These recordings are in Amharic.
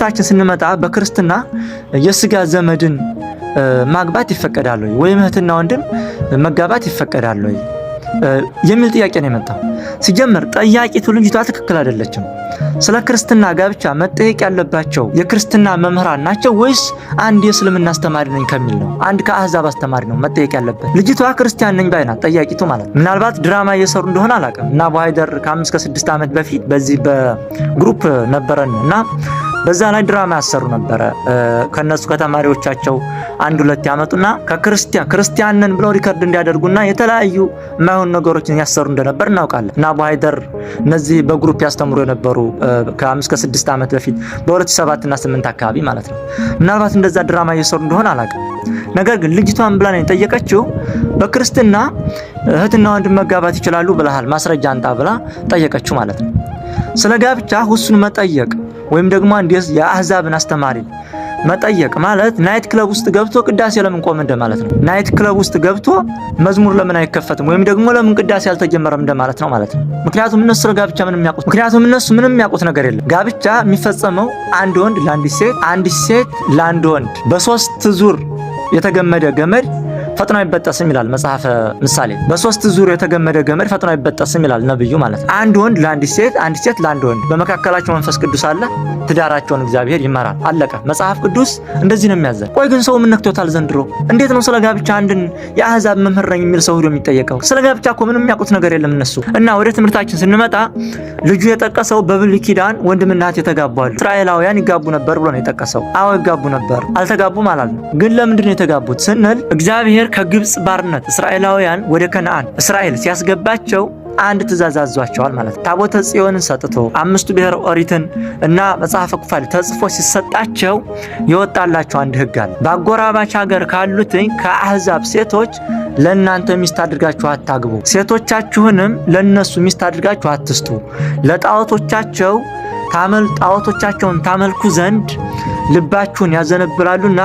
ትምህርታችን ስንመጣ በክርስትና የስጋ ዘመድን ማግባት ይፈቀዳል ወይ ወይም እህትና ወንድም መጋባት ይፈቀዳል ወይ የሚል ጥያቄ ነው የመጣው። ሲጀመር ጠያቂቱ ልጅቷ ትክክል አይደለችም። ስለ ክርስትና ጋብቻ መጠየቅ ያለባቸው የክርስትና መምህራን ናቸው ወይስ አንድ የእስልምና አስተማሪ ነኝ ከሚል ነው? አንድ ከአህዛብ አስተማሪ ነው መጠየቅ ያለበት። ልጅቷ ክርስቲያን ነኝ ባይ ናት ጠያቂቱ ማለት ነው። ምናልባት ድራማ እየሰሩ እንደሆነ አላውቅም። እና አቡ ሀይደር ከ5 ከ6 ዓመት በፊት በዚህ በግሩፕ ነበረን እና በዛ ላይ ድራማ ያሰሩ ነበረ። ከነሱ ከተማሪዎቻቸው አንድ ሁለት ያመጡና ክርስቲያን ነን ብለው ሪከርድ እንዲያደርጉና የተለያዩ የማይሆኑ ነገሮችን ያሰሩ እንደነበር እናውቃለን። እና አቡ ሀይደር እነዚህ በግሩፕ ያስተምሩ የነበሩ ከ5 ከ6 ዓመት በፊት በ2007 እና 8 አካባቢ ማለት ነው። ምናልባት እንደዛ ድራማ እየሰሩ እንደሆነ አላውቅም። ነገር ግን ልጅቷን ብላ ነው የጠየቀችው። በክርስትና እህትና ወንድም መጋባት ይችላሉ ብለሃል ማስረጃ አንጣ ብላ ጠየቀችው ማለት ነው። ስለ ጋብቻ ሁሱን መጠየቅ ወይም ደግሞ አንድ የአህዛብን አስተማሪ መጠየቅ ማለት ናይት ክለብ ውስጥ ገብቶ ቅዳሴ ለምን ቆመ እንደማለት ነው። ናይት ክለብ ውስጥ ገብቶ መዝሙር ለምን አይከፈትም ወይም ደግሞ ለምን ቅዳሴ አልተጀመረም እንደማለት ነው ማለት ነው። ምክንያቱም እነሱ ጋብቻ ምንም የሚያውቁት ነገር የለም። ጋብቻ የሚፈጸመው አንድ ወንድ ለአንዲት ሴት፣ አንዲት ሴት ለአንድ ወንድ በ3 ዙር የተገመደ ገመድ ፈጥኖ አይበጠስም ይላል መጽሐፈ ምሳሌ። በ3 ዙር የተገመደ ገመድ ፈጥኖ አይበጠስም ይላል ነብዩ ማለት ነው። አንድ ወንድ ለአንዲት ሴት፣ አንዲት ሴት ለአንድ ወንድ፣ በመካከላቸው መንፈስ ቅዱስ አለ፣ ትዳራቸውን እግዚአብሔር ይመራል። አለቀ። መጽሐፍ ቅዱስ እንደዚህ ነው የሚያዘን። ቆይ ግን ሰው ምን ነክቶታል ዘንድሮ? እንዴት ነው ስለ ጋብቻ አንድን የአህዛብ መምህር ነኝ የሚል ሰው ሄዶ የሚጠየቀው? ስለ ጋብቻ እኮ ምንም የሚያውቁት ነገር የለም እነሱ። እና ወደ ትምህርታችን ስንመጣ ልጁ የጠቀሰው በብሉይ ኪዳን ወንድምና እህት የተጋቡ አሉ። እስራኤላውያን ይጋቡ ነበር ብሎ ነው የጠቀሰው። አዎ ይጋቡ ነበር፣ አልተጋቡም አላልንም። ግን ለምንድን ነው የተጋቡት ስንል እግዚአብሔር ከግብጽ ባርነት እስራኤላውያን ወደ ከነዓን እስራኤል ሲያስገባቸው አንድ ትእዛዝ አዟቸዋል ማለት ነው። ታቦተ ጽዮንን ሰጥቶ 5ቱ ብሔረ ኦሪትን እና መጽሐፈ ኩፋሌ ተጽፎ ሲሰጣቸው የወጣላቸው አንድ ሕግ አለ። በአጎራባች ሀገር ካሉትኝ ከአህዛብ ሴቶች ለእናንተ ሚስት አድርጋችሁ አታግቡ፣ ሴቶቻችሁንም ለነሱ ሚስት አድርጋችሁ አትስጡ፣ ለጣዖቶቻቸው ጣዖቶቻቸውን ታመልኩ ዘንድ ልባችሁን ያዘነብላሉና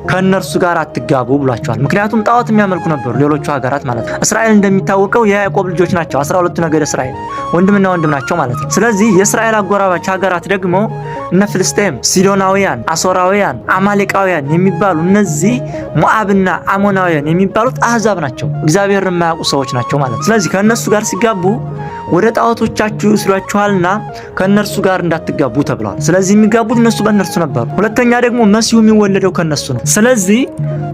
ከነርሱ ጋር አትጋቡ ብሏቸዋል። ምክንያቱም ጣዖት የሚያመልኩ ነበሩ ሌሎቹ ሀገራት ማለት ነው። እስራኤል እንደሚታወቀው የያዕቆብ ልጆች ናቸው። 12ቱ ነገድ እስራኤል ወንድምና ወንድም ናቸው ማለት ነው። ስለዚህ የእስራኤል አጎራባች ሀገራት ደግሞ እነ ፍልስጤም፣ ሲዶናውያን፣ አሶራውያን፣ አማሌቃውያን የሚባሉ እነዚህ ሞዓብና አሞናውያን የሚባሉት አህዛብ ናቸው። እግዚአብሔርን የማያውቁ ሰዎች ናቸው ማለት ነው። ስለዚህ ከነሱ ጋር ሲጋቡ ወደ ጣዖቶቻችሁ ይስሏችኋልና ከነርሱ ጋር እንዳትጋቡ ተብለዋል። ስለዚህ የሚጋቡት እነሱ በእነርሱ ነበሩ። ሁለተኛ ደግሞ መሲሁ የሚወለደው ከነሱ ነው። ስለዚህ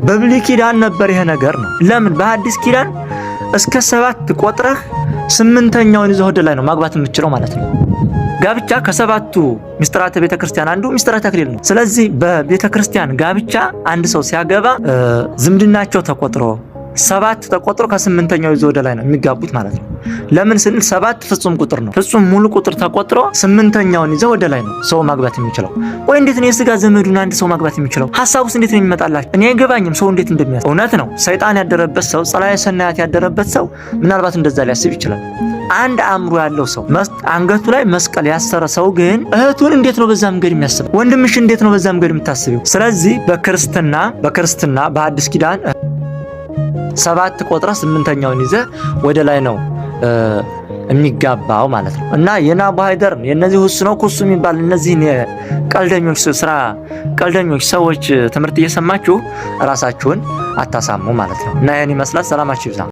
በብሉይ ኪዳን ነበር ይሄ ነገር ነው። ለምን በአዲስ ኪዳን እስከ 7 ቆጥረህ 8ኛውን ይዘህ ወደ ላይ ነው ማግባት የምትችለው ማለት ነው። ጋብቻ ከ7ቱ ሚስጥራተ ቤተክርስቲያን አንዱ ሚስጥረ ተክሊል ነው። ስለዚህ በቤተክርስቲያን ጋብቻ አንድ ሰው ሲያገባ ዝምድናቸው ተቆጥሮ 7 ተቆጥሮ ከ8ኛው ይዞ ወደ ላይ ነው የሚጋቡት ማለት ነው። ለምን ስንል 7 ፍጹም ቁጥር ነው። ፍጹም ሙሉ ቁጥር ተቆጥሮ 8ኛውን ይዘው ወደ ላይ ነው ሰው ማግባት የሚችለው። ወይ እንዴት ነው የስጋ ዘመዱን አንድ ሰው ማግባት የሚችለው? ሐሳቡስ እንዴት ነው የሚመጣላችሁ? እኔ አይገባኝም ሰው እንዴት እንደሚያስብ። እውነት ነው ሰይጣን ያደረበት ሰው፣ ጸላዔ ሰናያት ያደረበት ሰው ምናልባት እንደዛ ሊያስብ ይችላል። አንድ አእምሮ ያለው ሰው አንገቱ ላይ መስቀል ያሰረ ሰው ግን እህቱን እንዴት ነው በዛ መንገድ የሚያስበው? ወንድምሽ እንዴት ነው በዛ መንገድ የምታስበው? ስለዚህ በክርስትና በአዲስ ኪዳን 7 ቆጥራ 8ኛውን ይዘህ ወደ ላይ ነው የሚጋባው ማለት ነው። እና የአቡ ሀይደር የነዚህ ሁሱ ነው ኩሱ የሚባል እነዚህን ቀልደኞች ሰዎች ትምህርት እየሰማችሁ ራሳችሁን አታሳሙ ማለት ነው። እና ይሄን ይመስላል። ሰላማችሁ ይብዛ።